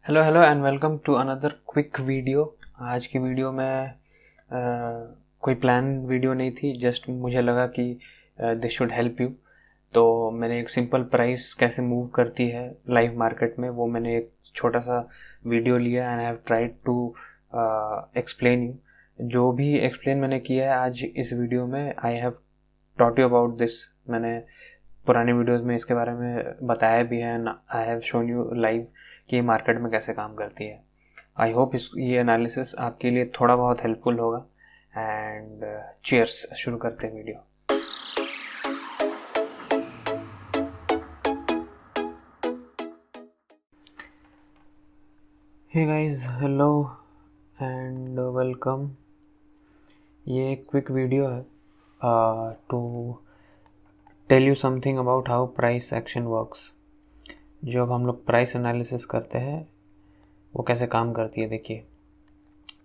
Hello hello and welcome to another quick video. आज की video में कोई प्लान वीडियो नहीं थी, जस्ट मुझे लगा कि दिस शुड हेल्प यू। तो मैंने एक सिंपल प्राइस कैसे मूव करती है लाइव मार्केट में, वो मैंने एक छोटा सा वीडियो लिया and I have tried to explain you. जो भी एक्सप्लेन मैंने किया है आज इस वीडियो में, I have taught you about this. मैंने पुराने वीडियोस में इसके बारे में बताया भी है, I have shown you live कि ये मार्केट में कैसे काम करती है। आई होप ये एनालिसिस आपके लिए थोड़ा बहुत हेल्पफुल होगा। एंड चीयर्स, शुरू करते हैं video. Hey guys, hello and welcome. ये एक क्विक वीडियो है to tell you something about how price action works. जो अब हम लोग प्राइस एनालिसिस करते हैं वो कैसे काम करती है, देखिए।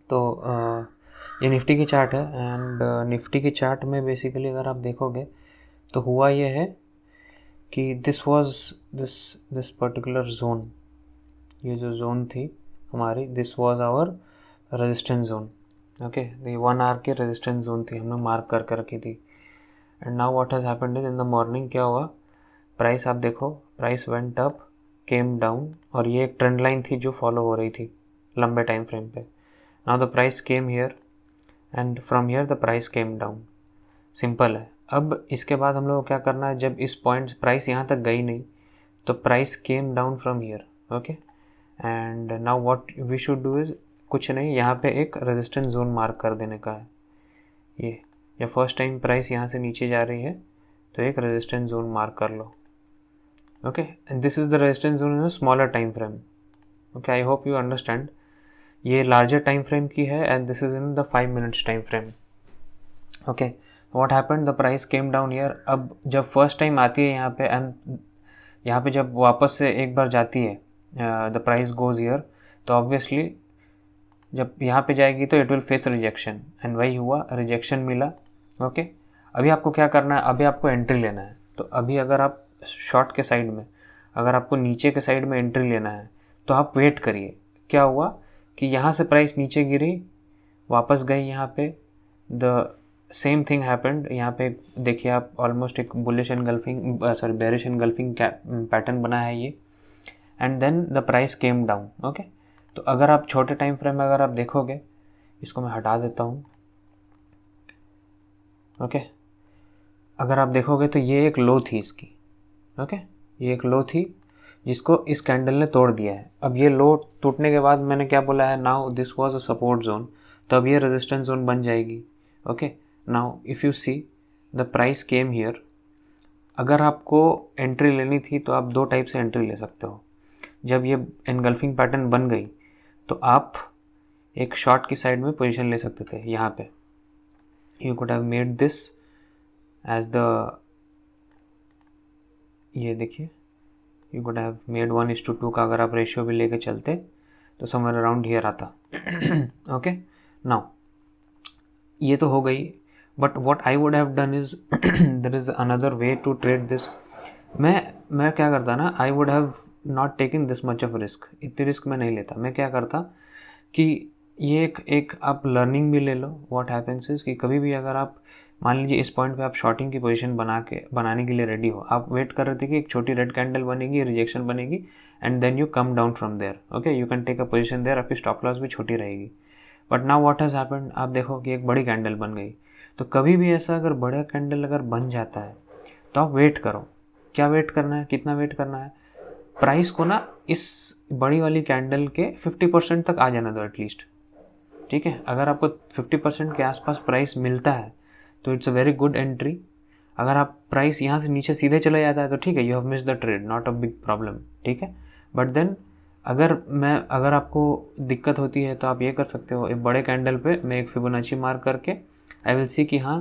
तो ये निफ्टी की चार्ट है एंड निफ्टी की चार्ट में बेसिकली अगर आप देखोगे तो हुआ ये है कि दिस पर्टिकुलर जोन, ये जो जोन थी हमारी, this was our resistance zone. Okay, ये 1 आवर की रेजिस्टेंस जोन थी, हमने मार्क करके रखी थी। And now what has happened is in the morning क्या हुआ, प्राइस आप देखो, price went up, came down, और ये एक ट्रेंड लाइन थी जो फॉलो हो रही थी लंबे टाइम फ्रेम पे। Now the price came here and from here the price came down. Simple है। अब इसके बाद हम लोग को क्या करना है, जब इस पॉइंट प्राइस यहाँ तक गई नहीं तो price came down from here. Okay, and now what we should do is, कुछ नहीं, यहाँ पे एक रेजिस्टेंस जोन मार्क कर देने का है। ये या फर्स्ट टाइम प्राइस यहाँ से नीचे जा रही है तो एक रेजिस्टेंस जोन मार्क कर लो। Okay, and this is the resistance zone in a smaller time frame. Okay, I hope you understand. ये लार्जर टाइम फ्रेम की है and this is in the 5 minutes time frame. Okay, what happened, the price came down here. अब जब first time आती है यहाँ पे and यहाँ पे जब वापस से एक बार जाती है, द प्राइस गोज हियर, तो ऑब्वियसली जब यहाँ पे जाएगी तो it will face rejection, and वही हुआ, रिजेक्शन मिला। ओके, अभी आपको क्या करना है, अभी आपको एंट्री लेना है। तो अभी अगर आप शॉर्ट के साइड में, अगर आपको नीचे के साइड में एंट्री लेना है तो आप वेट करिए। क्या हुआ कि यहाँ से प्राइस नीचे गिरी, वापस गई, यहाँ पे द सेम थिंग हैपेंड। यहाँ पे देखिए आप, ऑलमोस्ट एक bullish engulfing bearish engulfing pattern बना है ये, and then the price came down. Okay, तो अगर आप छोटे टाइम फ्रेम में अगर आप देखोगे, इसको मैं हटा देता हूँ। ओके, अगर आप देखोगे तो ये एक लो थी इसकी। ओके, ये एक लो थी जिसको इस कैंडल ने तोड़ दिया है। अब ये लो टूटने के बाद मैंने क्या बोला है, now this was a support zone, तो अब ये रेजिस्टेंस जोन बन जाएगी। Okay, now if you see the price came here. अगर आपको एंट्री लेनी थी तो आप दो टाइप से एंट्री ले सकते हो। जब ये एनगल्फिंग पैटर्न बन गई तो आप एक शॉर्ट की साइड में पोजीशन ले सकते थे। यहाँ पे you could have made this as the, ये देखिए, यू कुड हैव मेड 1:2 का अगर आप रेशियो भी लेके चलते तो समवेयर अराउंड हियर आता। ओके, नाउ ये तो हो गई, but what I would have done is there is another way to trade this. मैं क्या करता ना, I would have not taken this much of risk. इतनी रिस्क मैं नहीं लेता। मैं क्या करता कि ये एक आप लर्निंग भी ले लो। व्हाट हैपेंस इज कि कभी भी अगर आप मान लीजिए इस पॉइंट पे आप शॉर्टिंग की पोजीशन बनाने के लिए रेडी हो, आप वेट कर रहे थे कि एक छोटी रेड कैंडल बनेगी, रिजेक्शन बनेगी, and then you come down from there. Okay, you can take a position there, आपकी स्टॉप लॉस भी छोटी रहेगी। But now what has happened, आप देखो कि एक बड़ी कैंडल बन गई। तो कभी भी ऐसा अगर बड़ा कैंडल अगर बन जाता है तो आप वेट करो। क्या वेट करना है, कितना वेट करना है, प्राइस को ना इस बड़ी वाली कैंडल के 50% तक आ जाना दो एटलीस्ट। ठीक है, अगर आपको 50% के आसपास प्राइस मिलता है तो it's a very good entry. अगर आप प्राइस यहाँ से नीचे सीधे चला जाता है तो ठीक है, you have missed the trade, not a big problem. ठीक है, बट देन अगर आपको दिक्कत होती है तो आप ये कर सकते हो, एक बड़े कैंडल पे मैं एक फिबोनाची मार्क करके आई विल सी कि हाँ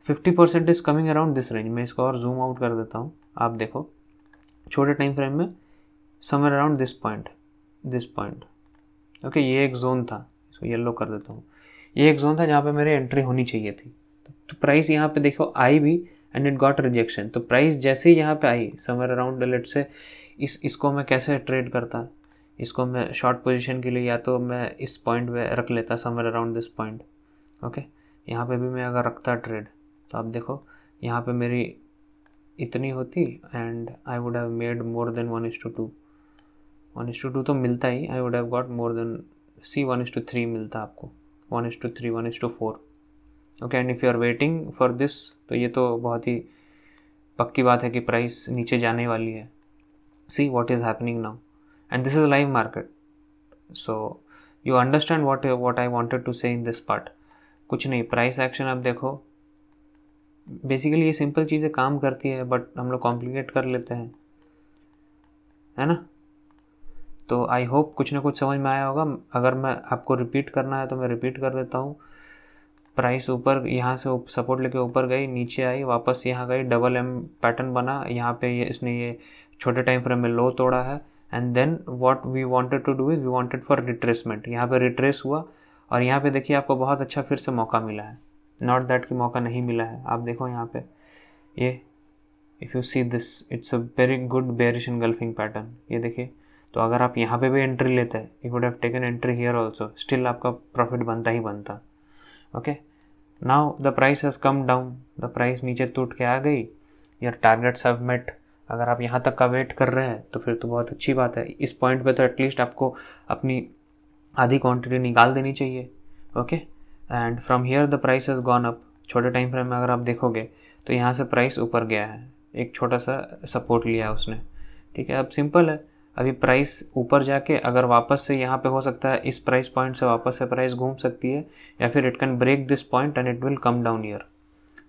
50% is coming around this range. मैं इसको और जूम आउट कर देता हूँ, आप देखो छोटे टाइम फ्रेम में somewhere around this point. Okay, ये एक जोन था, इसको येलो कर देता हूँ। ये एक जोन था जहाँ पे मेरी एंट्री होनी चाहिए थी। तो प्राइस यहाँ पे देखो आई भी एंड इट गॉट रिजेक्शन। तो प्राइस जैसे ही यहाँ पे I somewhere around, let's say इसको मैं कैसे ट्रेड करता, इसको मैं शॉर्ट पोजीशन के लिए या तो मैं इस पॉइंट पे रख लेता, somewhere around this point. Okay, यहाँ पे भी मैं अगर रखता ट्रेड तो आप देखो यहाँ पे मेरी इतनी होती and I would have made more than 1:2। 1:2 तो मिलता ही, I would have got more than 1:3 मिलता आपको, 1:3 1:4। Okay, and if you are waiting for this, तो ये तो बहुत ही पक्की बात है कि प्राइस नीचे जाने वाली है। See what is happening now, and this is live market, so you understand what I wanted to say in this part. कुछ नहीं, प्राइस एक्शन आप देखो, बेसिकली ये सिंपल चीज़ें काम करती है, बट हम लोग कॉम्प्लिकेट कर लेते हैं, है ना। तो आई होप कुछ ना कुछ समझ में आया होगा। अगर मैं आपको रिपीट करना है तो मैं रिपीट कर देता हूँ। प्राइस ऊपर, यहाँ से सपोर्ट लेके ऊपर गई, नीचे आई, वापस यहाँ गई, डबल एम पैटर्न बना, यहाँ पे इसने ये छोटे टाइम फ्रेम में लो तोड़ा है, and then what we wanted to do is we wanted for retracement. यहाँ पे रिट्रेस हुआ और यहाँ पे देखिए आपको बहुत अच्छा फिर से मौका मिला है, नॉट दैट कि मौका नहीं मिला है। आप देखो यहाँ पे ये, if you see this, it's a very good bearish engulfing pattern, ये देखिए। तो अगर आप यहाँ पे भी एंट्री लेते हैं, you would have taken entry here also, still आपका प्रॉफिट बनता ही बनता। Okay, now the price has come down, the price नीचे टूट के आ गई, योर टारगेट्स हैव मेट। अगर आप यहाँ तक का वेट कर रहे हैं तो फिर तो बहुत अच्छी बात है। इस पॉइंट पे तो एटलीस्ट आपको अपनी आधी क्वांटिटी निकाल देनी चाहिए। Okay, and from here the price has gone up. छोटे टाइम फ्रेम में अगर आप देखोगे तो यहाँ से प्राइस ऊपर गया है, एक छोटा सा सपोर्ट लिया है उसने, ठीक है। अब सिंपल है, अभी प्राइस ऊपर जाके अगर वापस से यहाँ पे हो सकता है इस प्राइस पॉइंट से वापस से प्राइस घूम सकती है, या फिर it can break this point and it will come down here.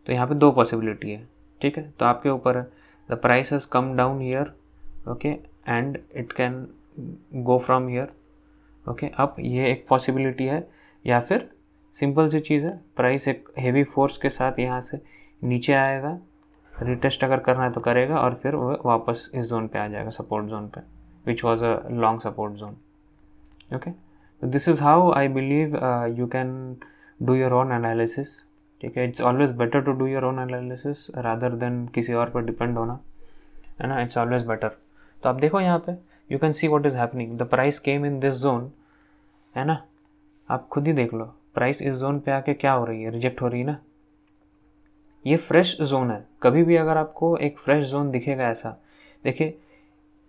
तो यहाँ पे दो पॉसिबिलिटी है, ठीक है। तो आपके ऊपर है, the price has come down here, okay, and it can go from here. Okay, अब ये एक पॉसिबिलिटी है, या फिर सिंपल सी चीज़ है, प्राइस एक हेवी फोर्स के साथ यहाँ से नीचे आएगा, रिटेस्ट अगर करना है तो करेगा, और फिर वो वापस इस जोन पे आ जाएगा, सपोर्ट जोन पे, which was a long support zone. Okay, so this is how I believe you can do your own analysis. ठीक है, it's always better to do your own analysis rather than किसी और पर depend होना, है ना। It's always better. तो आप देखो यहाँ पे, you can see what is happening. The price came in this zone, है ना। आप खुद ही देख लो, प्राइस इस जोन पे आके क्या हो रही है, रिजेक्ट हो रही है ना। ये फ्रेश जोन है, कभी भी अगर आपको एक फ्रेश जोन दिखेगा ऐसा, देखिए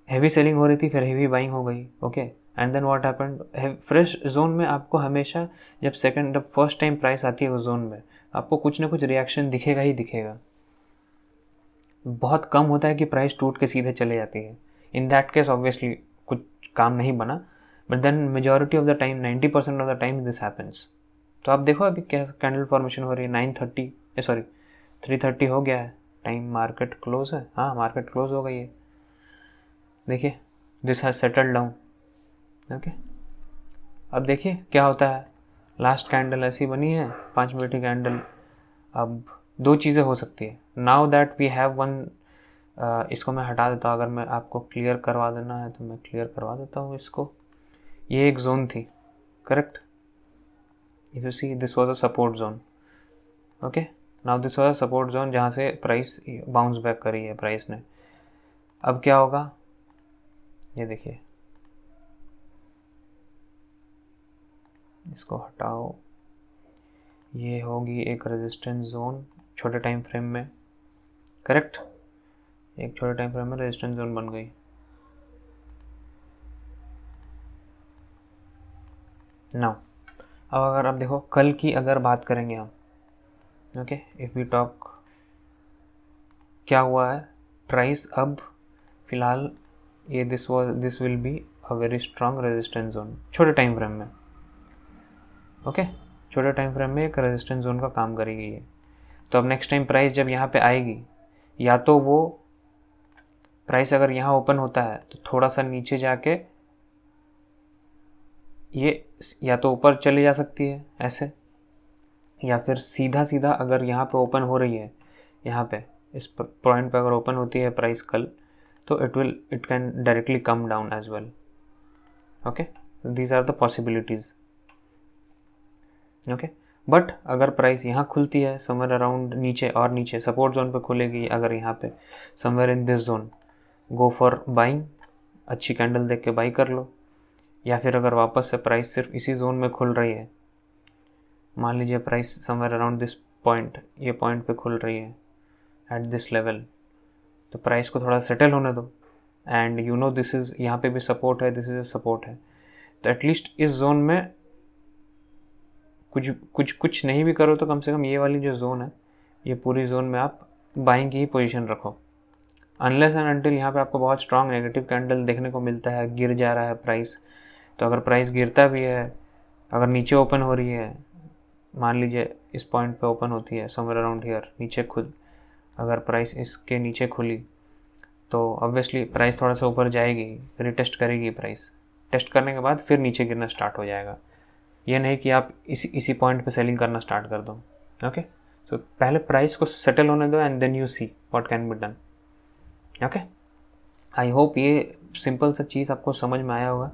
हैवी सेलिंग हो रही थी, फिर हैवी बाइंग हो गई, okay, and then what happened, fresh zone में आपको हमेशा जब फर्स्ट टाइम प्राइस आती है उस जोन में, आपको कुछ ना कुछ रिएक्शन दिखेगा ही दिखेगा। बहुत कम होता है कि प्राइस टूट के सीधे चले जाती है, इन दैट केस ऑब्वियसली कुछ काम नहीं बना, but then majority of the time, 90% of the time this happens. तो आप देखो अभी क्या कैंडल फॉर्मेशन हो रही है, 3:30 हो गया है टाइम, मार्केट क्लोज है, हाँ मार्केट क्लोज हो गई है, देखिए this has settled down. Okay, अब देखिए क्या होता है, लास्ट कैंडल ऐसी बनी है 5 मिनट की कैंडल। अब दो चीज़ें हो सकती है, now that we have one, इसको मैं हटा देता हूँ, अगर मैं आपको क्लियर करवा देना है तो मैं क्लियर करवा देता हूँ इसको। ये एक जोन थी, correct, if you see this was a support zone. Okay, now this was a support zone जहाँ से प्राइस बाउंस बैक करी है प्राइस ने। अब क्या होगा, ये देखिए, इसको हटाओ, ये होगी एक रेजिस्टेंस जोन छोटे टाइम फ्रेम में, करेक्ट, एक छोटे टाइम फ्रेम में रेजिस्टेंस जोन बन गई। नाउ अब अगर आप देखो कल की अगर बात करेंगे हम, ओके, इफ वी टॉक, क्या हुआ है, प्राइस अब फिलहाल ये this will be a very strong resistance zone छोटे टाइम फ्रेम में। ओके, छोटे टाइम फ्रेम में एक रेजिस्टेंस जोन का काम करेगी ये। तो अब नेक्स्ट टाइम प्राइस जब यहाँ पे आएगी, या तो वो प्राइस अगर यहाँ ओपन होता है तो थोड़ा सा नीचे जाके ये या तो ऊपर चली जा सकती है ऐसे, या फिर सीधा सीधा अगर यहाँ पे ओपन हो रही है, यहाँ पे इस पॉइंट पे अगर ओपन होती है प्राइस कल, तो it can directly come down as well. Okay, these are the possibilities. Okay, but अगर प्राइस यहाँ खुलती है समवेयर अराउंड नीचे, और नीचे सपोर्ट जोन पे खुलेगी, अगर यहाँ पे somewhere in this zone, go for buying, अच्छी कैंडल देख के बाई कर लो। या फिर अगर वापस से प्राइस सिर्फ इसी जोन में खुल रही है, मान लीजिए price somewhere around this point, ये पॉइंट पे खुल रही है एट दिस लेवल, तो प्राइस को थोड़ा सेटल होने दो। And you know this is, यहाँ पे भी सपोर्ट है, दिस इज सपोर्ट है, तो एटलीस्ट इस जोन में कुछ नहीं भी करो तो कम से कम ये वाली जो जोन है, ये पूरी जोन में आप बाइंग की ही पोजीशन रखो। अनलेस एंड अनटिल यहाँ पे आपको बहुत स्ट्रांग नेगेटिव कैंडल देखने को मिलता है, गिर जा रहा है प्राइस, तो अगर प्राइस गिरता भी है, अगर नीचे ओपन हो रही है, मान लीजिए इस पॉइंट पे ओपन होती है समवेयर अराउंड हियर, नीचे खुद अगर प्राइस इसके नीचे खुली तो ऑब्वियसली प्राइस थोड़ा सा ऊपर जाएगी, रिटेस्ट करेगी प्राइस, टेस्ट करने के बाद फिर नीचे गिरना स्टार्ट हो जाएगा। ये नहीं कि आप इसी पॉइंट पे सेलिंग करना स्टार्ट कर दो। ओके, तो पहले प्राइस को सेटल होने दो and then you see what can be done. Okay, I hope ये सिंपल सा चीज़ आपको समझ में आया होगा।